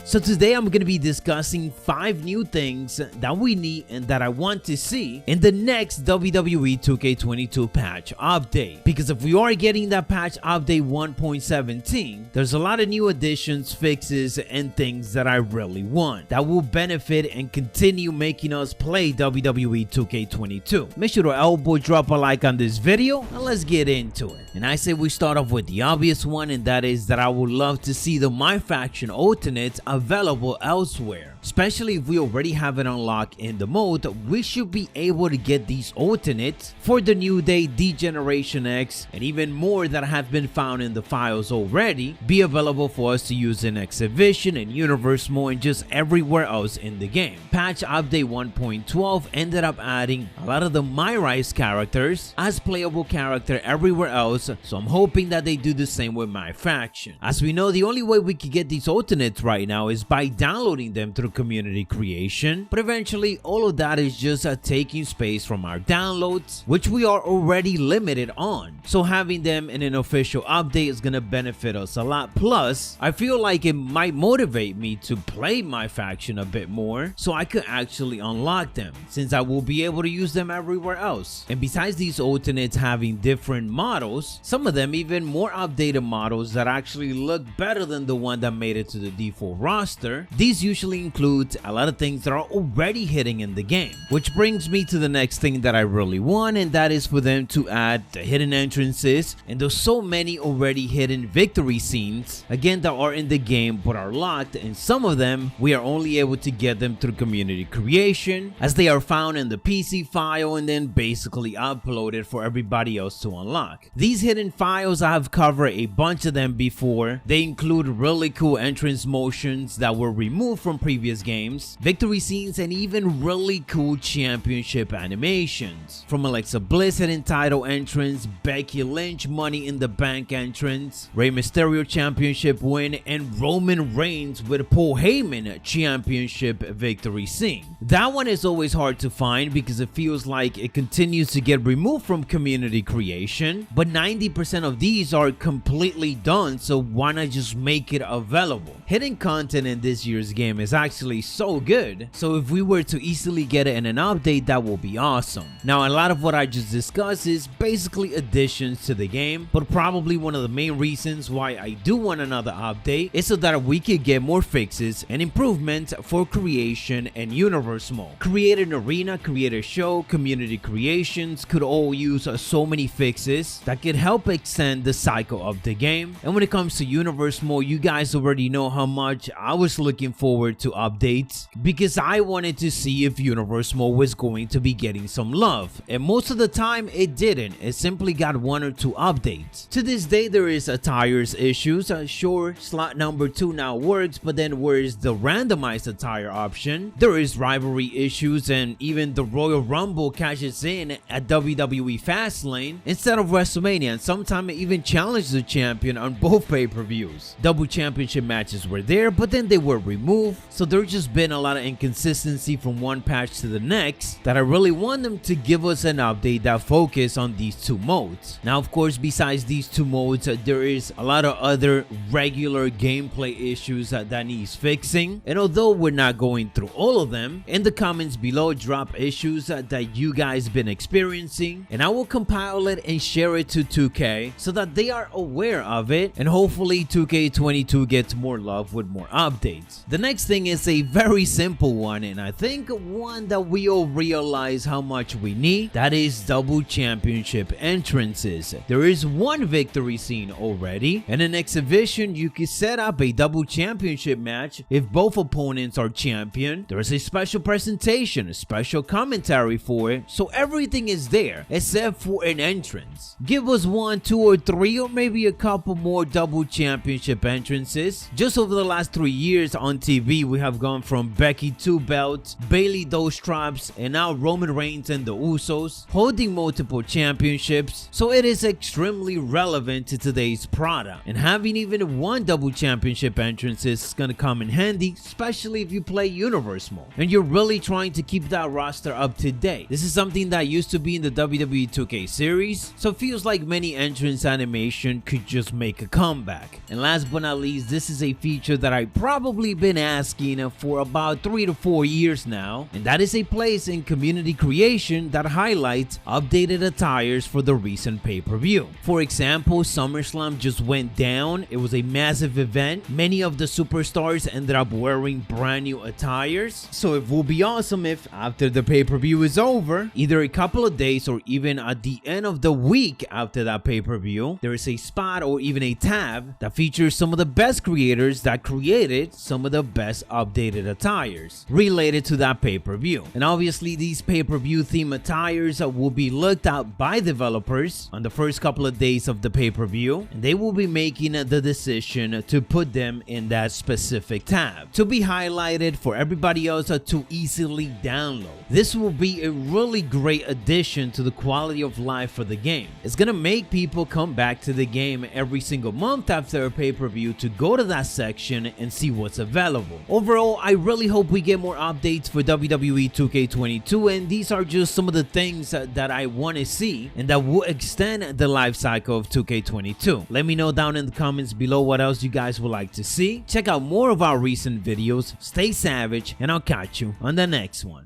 So today I'm going to be discussing 5 new things that we need and that I want to see in the next WWE 2K22 patch update. Because if we are getting that patch update 1.17, there's a lot of new additions, fixes, and things that I really want that will benefit and continue making us play WWE 2K22. Make sure to elbow drop a like on this video and let's get into it. And I say we start off with the obvious one, and that is that I would love to see the My Faction alternates available elsewhere. Especially if we already have it unlocked in the mode, we should be able to get these alternates for the New Day, D-Generation X, and even more that have been found in the files already, be available for us to use in Exhibition and Universe Mode and just everywhere else in the game. Patch update 1.12 ended up adding a lot of the My Rise characters as playable character everywhere else, so I'm hoping that they do the same with My Faction. As we know, the only way we can get these alternates right now is by downloading them through community creation, but eventually all of that is just taking space from our downloads, which we are already limited on. So having them in an official update is gonna benefit us a lot. Plus, I feel like it might motivate me to play My Faction a bit more, so I could actually unlock them, since I will be able to use them everywhere else. And besides these alternates having different models, some of them even more updated models that actually look better than the one that made it to the default roster, these usually include a lot of things that are already hitting in the game. Which brings me to the next thing that I really want, and that is for them to add the hidden entrances, and there's so many already hidden victory scenes, again, that are in the game but are locked, and some of them we are only able to get them through community creation, as they are found in the PC file and then basically uploaded for everybody else to unlock. These hidden files, I have covered a bunch of them before. They include really cool entrance motions that were removed from previous games, victory scenes, and even really cool championship animations. From Alexa Bliss hidden title entrance, Becky Lynch Money in the Bank entrance, Rey Mysterio championship win, and Roman Reigns with Paul Heyman championship victory scene. That one is always hard to find because it feels like it continues to get removed from community creation, but 90% of these are completely done, so why not just make it available? Hidden content in this year's game is actually so good, so if we were to easily get it in an update, that will be awesome. Now, a lot of what I just discussed is basically additions to the game, but probably one of the main reasons why I do want another update is so that we could get more fixes and improvements for creation and universe mode. Create an arena, create a show, community creations could all use so many fixes that could help extend the cycle of the game. And when it comes to universe mode, you guys already know how much I was looking forward to updates, because I wanted to see if universe mode was going to be getting some love, and most of the time it didn't. It simply got 1 or 2 updates. To this day, there is attires issues. Sure, slot number 2 now works, but then where is the randomized attire option? There is rivalry issues, and even the Royal Rumble cashes in at WWE Fastlane instead of WrestleMania, and sometimes it even challenged the champion on both pay-per-views. Double championship matches were there, but then they were removed, so there's just been a lot of inconsistency from one patch to the next that I really want them to give us an update that focus on these 2 modes. Now, of course, besides these 2 modes, there is a lot of other regular gameplay issues that needs fixing, and although we're not going through all of them, in the comments below drop issues that you guys been experiencing, and I will compile it and share it to 2K so that they are aware of it, and hopefully 2K22 gets more love with more updates. The next thing is a very simple one, and I think one that we all realize how much we need. That is double championship entrances. There is one victory scene already, and in Exhibition you can set up a double championship match if both opponents are champion. There is a special presentation, a special commentary for it, so everything is there except for an entrance. Give us 1, 2, or 3, or maybe a couple more double championship entrances. Just over the last 3 years on TV, we have gone from Becky 2 belts, Bayley those straps, and now Roman Reigns and the Usos holding multiple championships, so it is extremely relevant to today's product. And having even 1 double championship entrance is gonna come in handy, especially if you play universe mode and you're really trying to keep that roster up to date. This is something that used to be in the WWE 2K series, so it feels like many entrance animation could just make a comeback. And last but not least, this is a feature that I probably been asking for about 3 to 4 years now, and that is a place in community creation that highlights updated attires for the recent pay-per-view. For example, SummerSlam just went down. It was a massive event. Many of the superstars ended up wearing brand new attires, so it will be awesome if after the pay-per-view is over, either a couple of days or even at the end of the week after that pay-per-view, there is a spot or even a tab that features some of the best creators that created some of the best updated attires related to that pay-per-view. And obviously these pay-per-view theme attires will be looked at by developers on the first couple of days of the pay-per-view, and they will be making the decision to put them in that specific tab to be highlighted for everybody else to easily download. This will be a really great addition to the quality of life for the game. It's gonna make people come back to the game every single month after a pay-per-view to go to that section and see what's available. Overall, I really hope we get more updates for WWE 2K22, and these are just some of the things that I want to see and that will extend the life cycle of 2K22. Let me know down in the comments below what else you guys would like to see. Check out more of our recent videos. Stay savage, and I'll catch you on the next one.